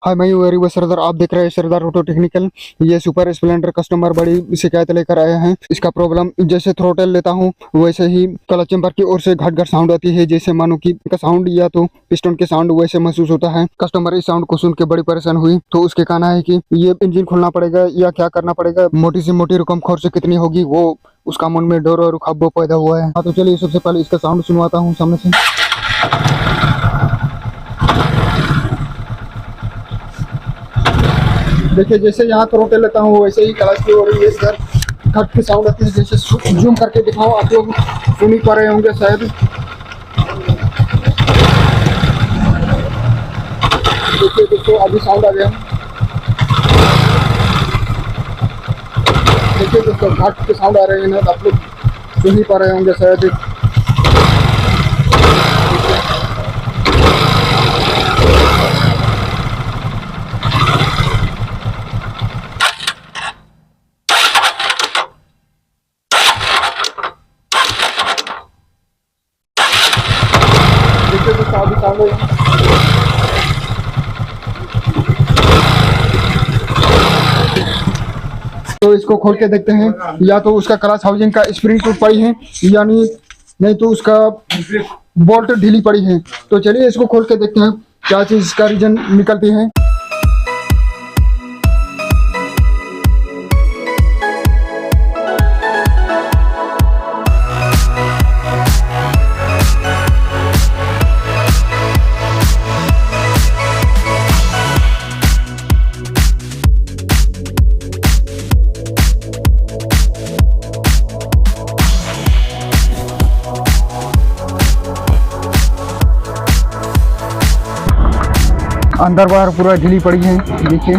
हाय, मैं हूँ एरिवा सरदार। आप देख रहे हैं सरदार ऑटो टेक्निकल। ये सुपर स्प्लेंडर कस्टमर बड़ी शिकायत लेकर आए हैं। इसका प्रॉब्लम, जैसे थ्रोटल लेता हूँ वैसे ही क्लच चेंबर की ओर से घट घट साउंड आती है, जैसे मानो कि का साउंड या तो पिस्टन के साउंड वैसे महसूस होता है। कस्टमर इस साउंड को सुन के बड़ी परेशान हुई, तो उसके कहना है कि ये इंजन खोलना पड़ेगा या क्या करना पड़ेगा, मोटी से मोटी रकम खर्च कितनी होगी, वो उसका मन में डर और खौफ पैदा हुआ है। हाँ, तो चलिए सबसे पहले इसका साउंड सुनवाता हूँ सामने से। देखिए, जैसे यहाँ थ्रोटल लेता हूँ वैसे ही क्लच की और ये सर घट की साउंड आती है। जैसे जूम करके दिखाओ, आप लोग सुन ही पा रहे होंगे शायद। देखिए दोस्तों, अभी साउंड आ गया। देखिए दोस्तों, घट के साउंड आ रहे हैं ना, आप लोग सुन ही पा रहे होंगे शायद। देखिए दोस्तों, अभी साउंड तो इसको खोल के देखते हैं। या तो उसका क्लच हाउसिंग का स्प्रिंग टूट पड़ी है, यानी नहीं तो उसका बोल्ट ढीली पड़ी है। तो चलिए इसको खोल के देखते हैं क्या चीज इसका रीजन निकलती है। अंदर बाहर पूरा ढीली पड़ी है, देखिए।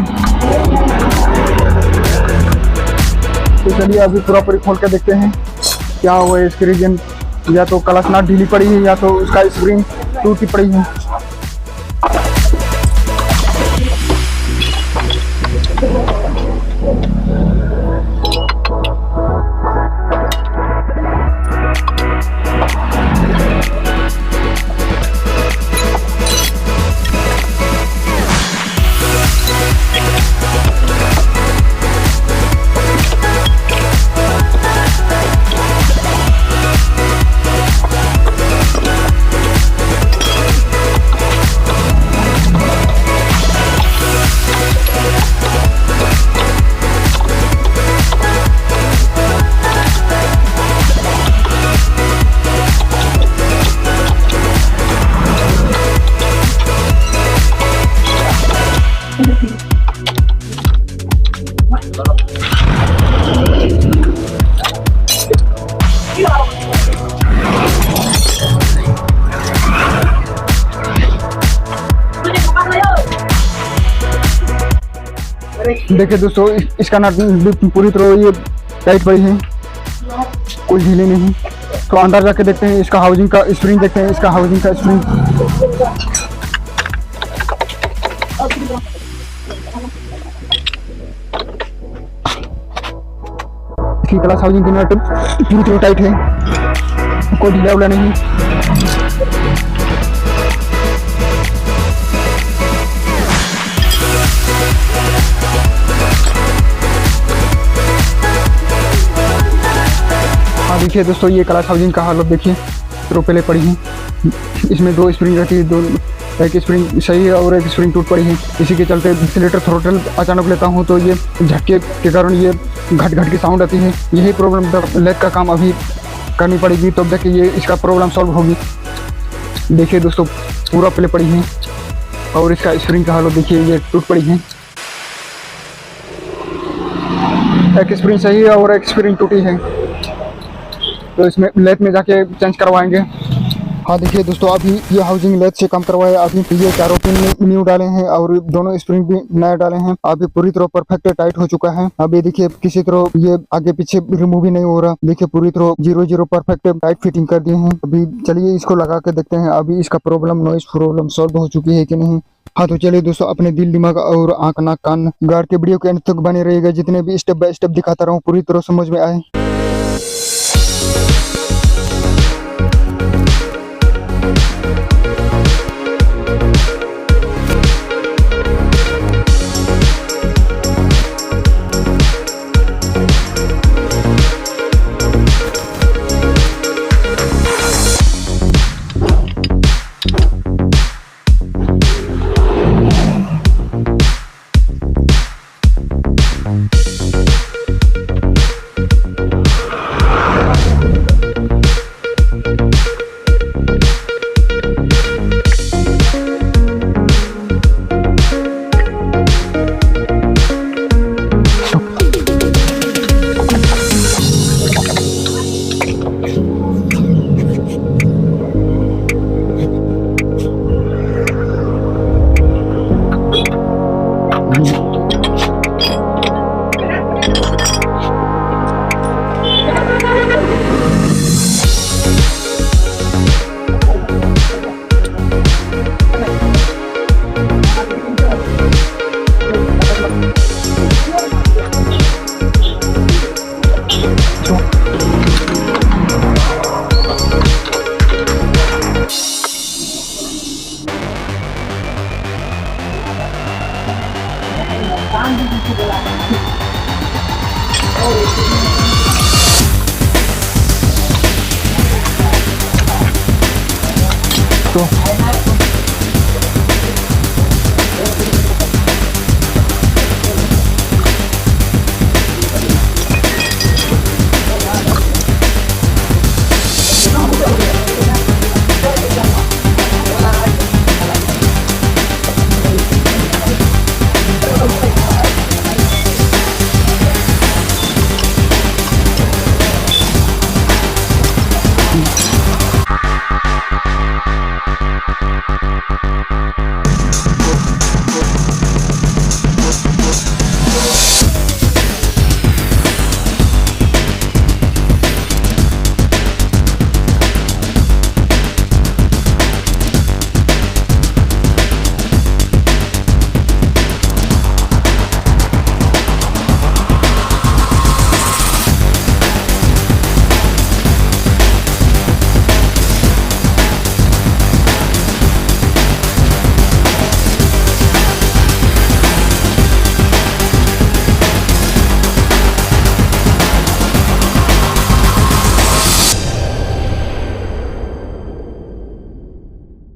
तो चलिए अभी पूरा पूरी खोल के देखते हैं क्या हुआ है इसके रीजन। या तो क्लच नट ढीली पड़ी है या तो उसका स्प्रिंग टूटी पड़ी है। देखिए दोस्तों, इसका नट पूरी तरह ये टाइट पड़ी है, कोई ढीले नहीं। तो अंदर जाके देखते हैं इसका हाउसिंग का स्प्रिंग, देखते हैं इसका हाउसिंग का स्प्रिंग। इसकी क्लच हाउसिंग की नट पूरी तरह टाइट है, कोई ढीला उला नहीं। देखिए दोस्तों, ये क्लच हाउसिंग का हालत देखिए, तो पहले पड़ी है। इसमें दो स्प्रिंग रहती है, दो, एक स्प्रिंग सही है और एक स्प्रिंग टूट पड़ी है। इसी के चलते एक्सीलेटर थ्रोटल अचानक लेता हूँ तो ये झटके के कारण ये घट घट की साउंड आती है। यही प्रॉब्लम, लेग का काम अभी करनी पड़ेगी, तब तक ये इसका प्रॉब्लम सॉल्व होगी। देखिए दोस्तों, पूरा पहले पड़ी है और इसका स्प्रिंग का हालत देखिए, ये टूट पड़ी है। एक स्प्रिंग सही है और एक स्प्रिंग टूटी है, तो इसमें लेथ में जाके चेंज करवाएंगे। हाँ देखिए दोस्तों, अभी ये हाउसिंग लेथ से काम करवाए। अभी ये चारों पिन न्यू डाले हैं और दोनों स्प्रिंग भी नए डाले हैं। अभी पूरी तरह परफेक्ट टाइट हो चुका है। अभी देखिए किसी तरह ये आगे पीछे रिमूव ही नहीं हो रहा। देखिए पूरी तरह 0-0 परफेक्ट टाइट फिटिंग कर दिए हैं। अभी चलिए इसको लगा के देखते हैं अभी इसका प्रॉब्लम, नॉइस प्रॉब्लम सॉल्व हो चुकी है कि नहीं। हाँ तो चलिए दोस्तों, अपने दिल दिमाग और आंख नाक कान गाड़ के वीडियो के अंत तक बने रहिएगा। जितने भी स्टेप बाय स्टेप दिखाता रहूँ पूरी तरह समझ में आए। तो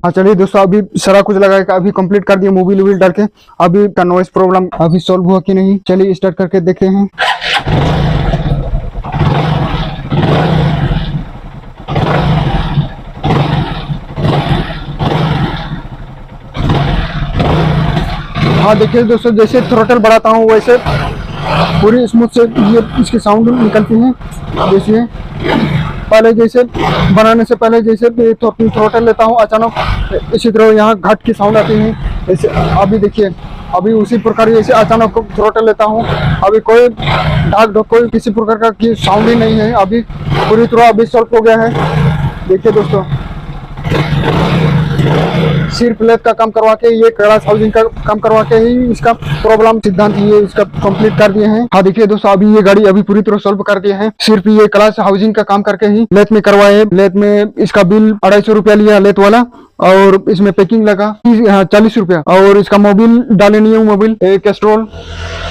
हाँ चलिए दोस्तों, अभी सारा कुछ लगा के अभी कंप्लीट कर दिया मोबिल वोबिल डाल के। अभी का नॉइस प्रॉब्लम अभी सॉल्व हुआ कि नहीं, चलिए स्टार्ट करके देखते हैं। हाँ देखिए दोस्तों, जैसे थ्रोटल बढ़ाता हूँ वैसे पूरी स्मूथ से ये इसकी साउंड निकलती है। देखिए पहले जैसे बनाने से पहले जैसे थ्रोटल लेता हूँ अचानक इसी तरह यहाँ घट की साउंड आती है। जैसे अभी देखिए, अभी उसी प्रकार जैसे अचानक थ्रोटल लेता हूँ, अभी कोई ढाक ढोक कोई किसी प्रकार का की साउंड ही नहीं है। अभी पूरी तरह अभी सॉल्व हो गया है। देखिए दोस्तों, सिर्फ लेथ का काम करवा के, ये क्लच हाउसिंग का काम करवा के ही इसका प्रॉब्लम सिद्धांत ये इसका कंप्लीट कर दिए हैं। हाँ देखिए दोस्तों, अभी ये गाड़ी अभी पूरी तरह सॉल्व कर दिए हैं। सिर्फ ये क्लच हाउसिंग का काम करके ही लेथ में करवाए। लेथ में इसका बिल 250 रुपया लिया लेथ वाला, और इसमें पैकिंग लगा 40 रुपया, और इसका मोबिल डाले न्यू मोबिल कैस्ट्रोल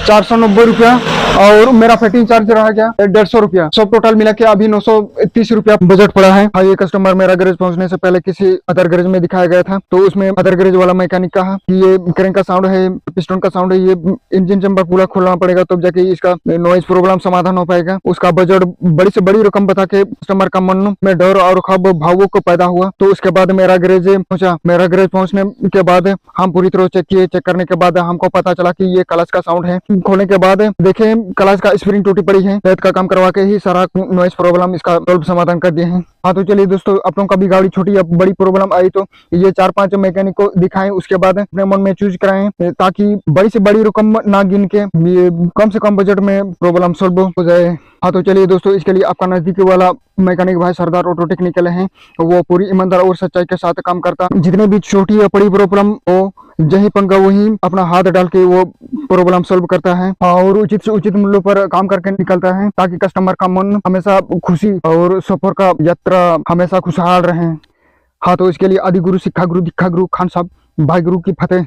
490 रुपया, और मेरा फिटिंग चार्ज रहा गया 150 रुपया। सब टोटल मिला के अभी 930 रुपया बजट पड़ा है। हाँ, ये कस्टमर मेरा गैरेज पहुंचने से पहले किसी अदर गैरेज में दिखाया गया था, तो उसमें अदर गैरेज वाला मैकेनिक कहा कि ये क्रैंक का साउंड है, पिस्टन का साउंड है, ये इंजन चैम्बर पूरा खोलना पड़ेगा तब जाके इसका नॉइज प्रॉब्लम समाधान हो पाएगा। उसका बजट बड़ी से बड़ी रकम बता के कस्टमर का मन में डर और खौफ भावों को पैदा हुआ। तो उसके बाद मेरा गैरेज पहुंचा। मेरा गैरेज पहुंचने के बाद हम पूरी तरह चेक किए। चेक करने के बाद हमको पता चला कि ये क्लच का साउंड है। खोलने के बाद देखे क्लच का स्प्रिंग टूटी पड़ी है। लेथ का काम करवा के ही सारा नॉइज प्रॉब्लम इसका समाधान कर दिए हैं। हाँ तो चलिए दोस्तों, आप लोगों का भी गाड़ी छोटी या बड़ी प्रॉब्लम आई तो ये 4-5 मैकेनिक को दिखाएं, उसके बाद अपने मन में चूज कराएं, ताकि बड़ी से बड़ी रकम ना गिन के ये कम से कम बजट में प्रॉब्लम सॉल्व हो जाए। हाँ तो चलिए दोस्तों, इसके लिए आपका नजदीकी वाला मैकेनिक भाई सरदार ऑटो टेक्निकल है, वो पूरी ईमानदार और सच्चाई के साथ काम करता। जितने भी छोटी या बड़ी प्रॉब्लम हो, जही पंगा वही अपना हाथ डाल के वो प्रॉब्लम सॉल्व करता है, और उचित से उचित मूल्यों पर काम करके निकलता है, ताकि कस्टमर का मन हमेशा खुशी और सफर का यात्रा हमेशा खुशहाल रहे। हाँ तो इसके लिए आदि गुरु, शिक्षा गुरु, दीक्षा गुरु, खान साहब भाई गुरु की फतेह।